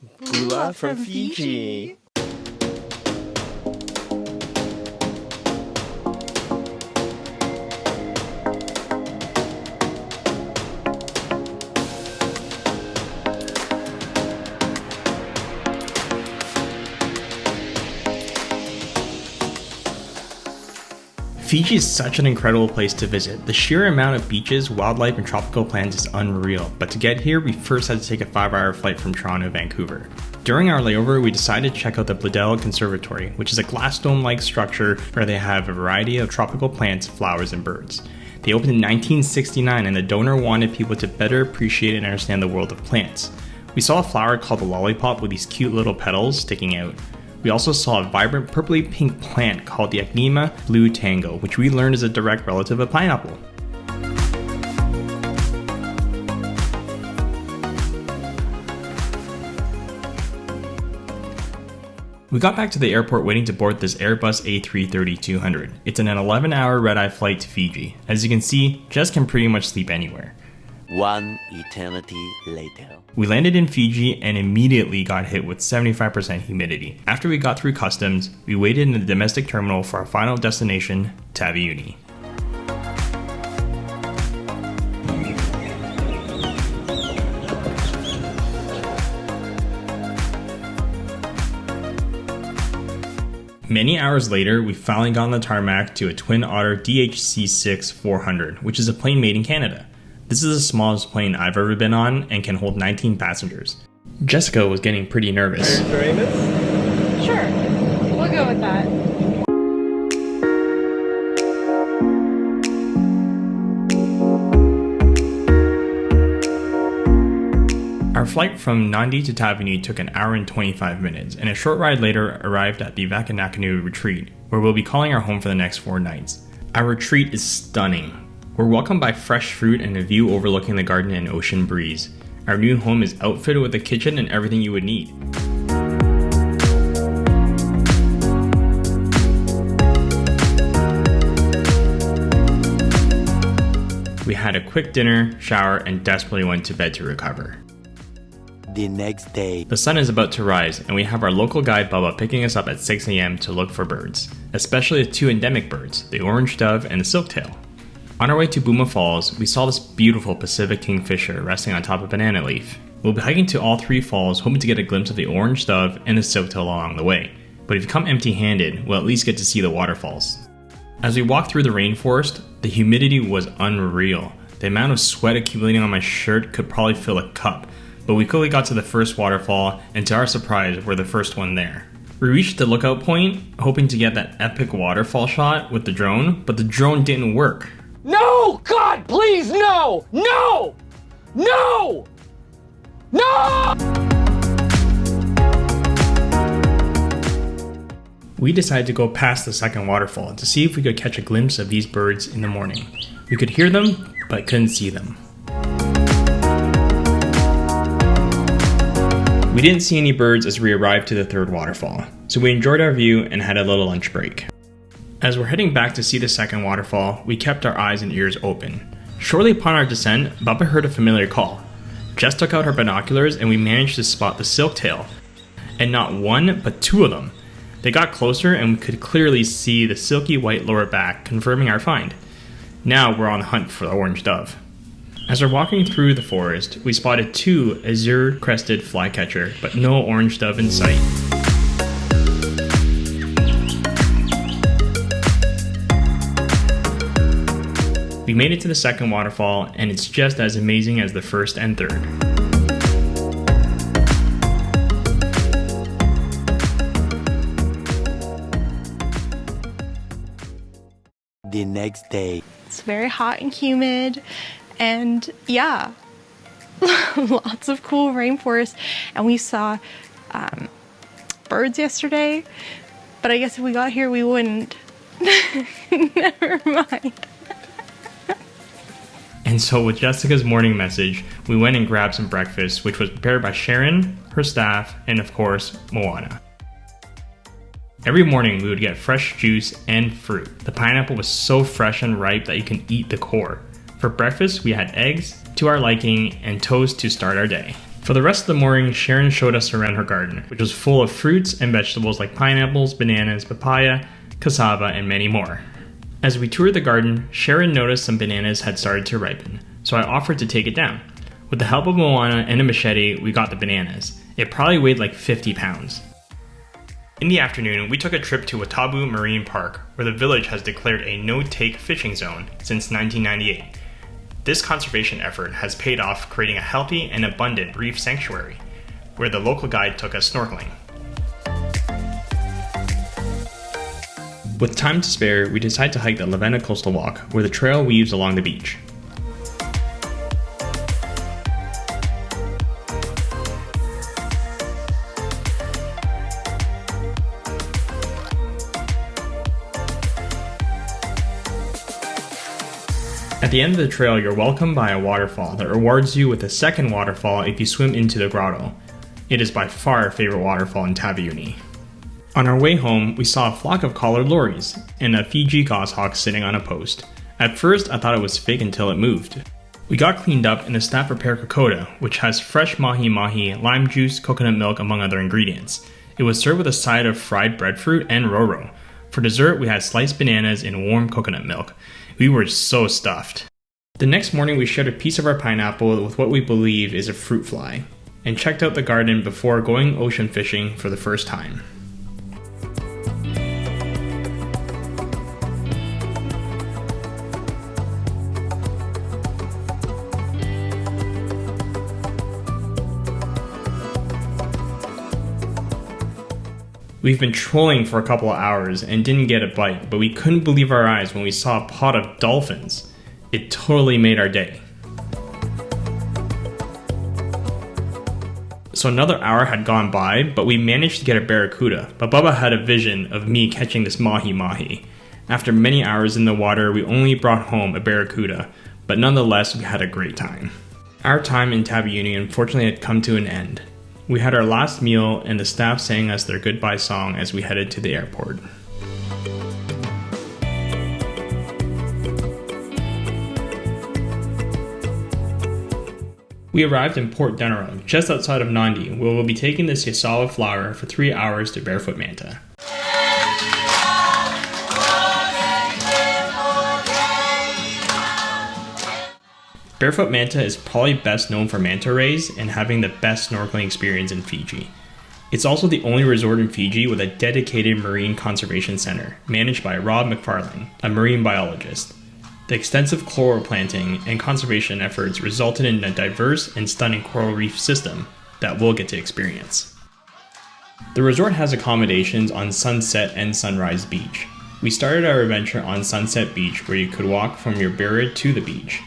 Bula from Fiji. Fiji is such an incredible place to visit. The sheer amount of beaches, wildlife, and tropical plants is unreal, but to get here, we first had to take a 5-hour flight from Toronto to Vancouver. During our layover, we decided to check out the Bloedel Conservatory, which is a glass dome-like structure where they have a variety of tropical plants, flowers, and birds. They opened in 1969, and the donor wanted people to better appreciate and understand the world of plants. We saw a flower called the lollipop with these cute little petals sticking out. We also saw a vibrant purpley pink plant called the Acnema blue tango, which we learned is a direct relative of pineapple. We got back to the airport waiting to board this Airbus A330-200. It's an 11-hour red-eye flight to Fiji. As you can see, Jess can pretty much sleep anywhere. One eternity later. We landed in Fiji and immediately got hit with 75% humidity. After we got through customs, we waited in the domestic terminal for our final destination, Taveuni. Many hours later, we finally got on the tarmac to a Twin Otter DHC-6-400, which is a plane made in Canada. This is the smallest plane I've ever been on and can hold 19 passengers. Jessica was getting pretty nervous. Sure, we'll go with that. Our flight from Nadi to Taveuni took an hour and 25 minutes, and a short ride later arrived at the Vakanananu Retreat, where we'll be calling our home for the next 4 nights. Our retreat is stunning. We're welcomed by fresh fruit and a view overlooking the garden and ocean breeze. Our new home is outfitted with a kitchen and everything you would need. We had a quick dinner, shower, and desperately went to bed to recover. The next day. The sun is about to rise, and we have our local guide Bubba picking us up at 6 a.m. to look for birds, especially the 2 endemic birds, the orange dove and the silktail. On our way to Bouma Falls, we saw this beautiful Pacific kingfisher resting on top of a banana leaf. We'll be hiking to all 3 falls, hoping to get a glimpse of the orange dove and the silktail along the way. But if you come empty-handed, we'll at least get to see the waterfalls. As we walked through the rainforest, the humidity was unreal. The amount of sweat accumulating on my shirt could probably fill a cup, but we quickly got to the first waterfall, and to our surprise, we're the first one there. We reached the lookout point, hoping to get that epic waterfall shot with the drone, but the drone didn't work. No! God, please, no! No! No! No! We decided to go past the second waterfall to see if we could catch a glimpse of these birds in the morning. We could hear them, but couldn't see them. We didn't see any birds as we arrived to the third waterfall, so we enjoyed our view and had a little lunch break. As we're heading back to see the second waterfall, we kept our eyes and ears open. Shortly upon our descent, Bubba heard a familiar call. Jess took out her binoculars and we managed to spot the silktail. And not one, but 2 of them. They got closer and we could clearly see the silky white lower back, confirming our find. Now we're on the hunt for the orange dove. As we're walking through the forest, we spotted 2 azure-crested flycatcher, but no orange dove in sight. We made it to the second waterfall, and it's just as amazing as the first and third. The next day. It's very hot and humid, and yeah, lots of cool rainforest. And we saw birds yesterday, but I guess if we got here, we wouldn't. Never mind. And so with Jessica's morning message, we went and grabbed some breakfast, which was prepared by Sharon, her staff, and of course, Moana. Every morning we would get fresh juice and fruit. The pineapple was so fresh and ripe that you can eat the core. For breakfast, we had eggs to our liking and toast to start our day. For the rest of the morning, Sharon showed us around her garden, which was full of fruits and vegetables like pineapples, bananas, papaya, cassava, and many more. As we toured the garden, Sharon noticed some bananas had started to ripen, so I offered to take it down. With the help of Moana and a machete, we got the bananas. It probably weighed like 50 pounds. In the afternoon, we took a trip to Waitabu Marine Park, where the village has declared a no-take fishing zone since 1998. This conservation effort has paid off, creating a healthy and abundant reef sanctuary, where the local guide took us snorkeling. With time to spare, we decided to hike the Lavena coastal walk, where the trail weaves along the beach. At the end of the trail, you're welcomed by a waterfall that rewards you with a second waterfall if you swim into the grotto. It is by far our favorite waterfall in Taveuni. On our way home, we saw a flock of collared lories and a Fiji goshawk sitting on a post. At first, I thought it was fake until it moved. We got cleaned up and the staff prepared kokoda, which has fresh mahi-mahi, lime juice, coconut milk, among other ingredients. It was served with a side of fried breadfruit and roro. For dessert, we had sliced bananas and warm coconut milk. We were so stuffed. The next morning, we shared a piece of our pineapple with what we believe is a fruit fly, and checked out the garden before going ocean fishing for the first time. We've been trolling for a couple of hours and didn't get a bite, but we couldn't believe our eyes when we saw a pod of dolphins. It totally made our day. So another hour had gone by, but we managed to get a barracuda, but Bubba had a vision of me catching this mahi-mahi. After many hours in the water, we only brought home a barracuda, but nonetheless we had a great time. Our time in Taveuni unfortunately had come to an end. We had our last meal and the staff sang us their goodbye song as we headed to the airport. We arrived in Port Denaro, just outside of Nandi, where we'll be taking the Yawasa flower for 3 hours to Barefoot Manta. Barefoot Manta is probably best known for manta rays and having the best snorkeling experience in Fiji. It's also the only resort in Fiji with a dedicated marine conservation center, managed by Rob McFarlane, a marine biologist. The extensive coral planting and conservation efforts resulted in a diverse and stunning coral reef system that we'll get to experience. The resort has accommodations on Sunset and Sunrise Beach. We started our adventure on Sunset Beach, where you could walk from your birra to the beach.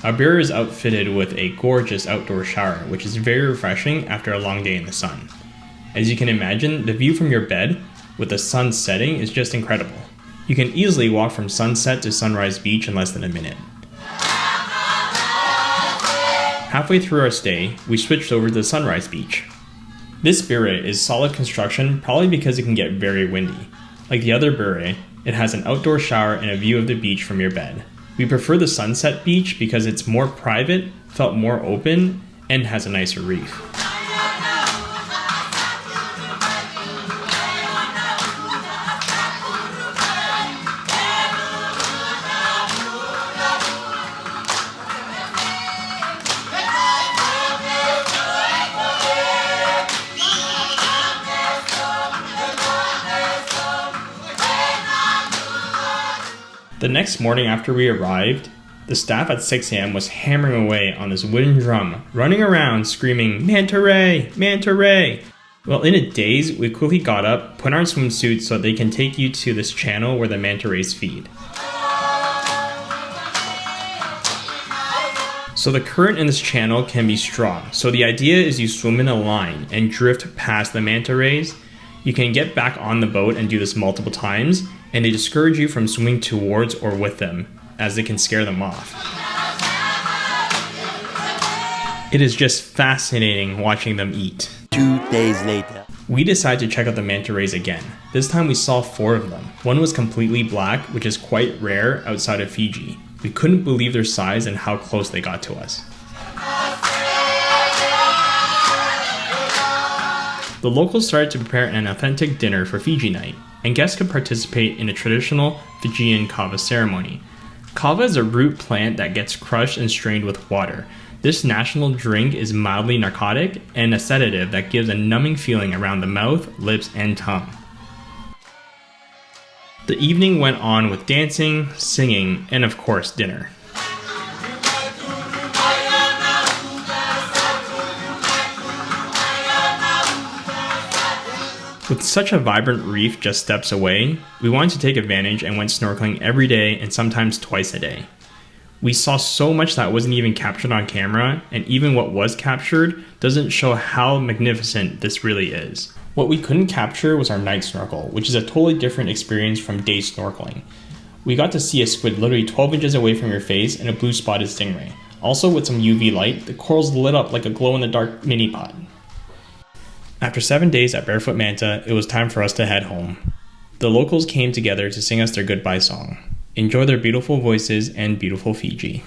Our birra is outfitted with a gorgeous outdoor shower, which is very refreshing after a long day in the sun. As you can imagine, the view from your bed with the sun setting is just incredible. You can easily walk from Sunset to Sunrise Beach in less than a minute. Halfway through our stay, we switched over to the Sunrise Beach. This birra is solid construction, probably because it can get very windy. Like the other birra, it has an outdoor shower and a view of the beach from your bed. We prefer the Sunset Beach because it's more private, felt more open, and has a nicer reef. The next morning after we arrived, the staff at 6 a.m. was hammering away on this wooden drum, running around screaming, "Manta Ray! Manta Ray!" Well, in a daze, we quickly got up, put on swimsuits so they can take you to this channel where the manta rays feed. So the current in this channel can be strong, so the idea is you swim in a line and drift past the manta rays. You can get back on the boat and do this multiple times, and they discourage you from swimming towards or with them, as it can scare them off. It is just fascinating watching them eat. 2 days later. We decided to check out the manta rays again. This time we saw 4 of them. One was completely black, which is quite rare outside of Fiji. We couldn't believe their size and how close they got to us. The locals started to prepare an authentic dinner for Fiji Night, and guests could participate in a traditional Fijian kava ceremony. Kava is a root plant that gets crushed and strained with water. This national drink is mildly narcotic and a sedative that gives a numbing feeling around the mouth, lips, and tongue. The evening went on with dancing, singing, and of course dinner. With such a vibrant reef just steps away, we wanted to take advantage and went snorkeling every day and sometimes twice a day. We saw so much that wasn't even captured on camera, and even what was captured doesn't show how magnificent this really is. What we couldn't capture was our night snorkel, which is a totally different experience from day snorkeling. We got to see a squid literally 12 inches away from your face and a blue spotted stingray. Also, with some UV light, the corals lit up like a glow-in-the-dark mini pot. After 7 days at Barefoot Manta, it was time for us to head home. The locals came together to sing us their goodbye song. Enjoy their beautiful voices and beautiful Fiji.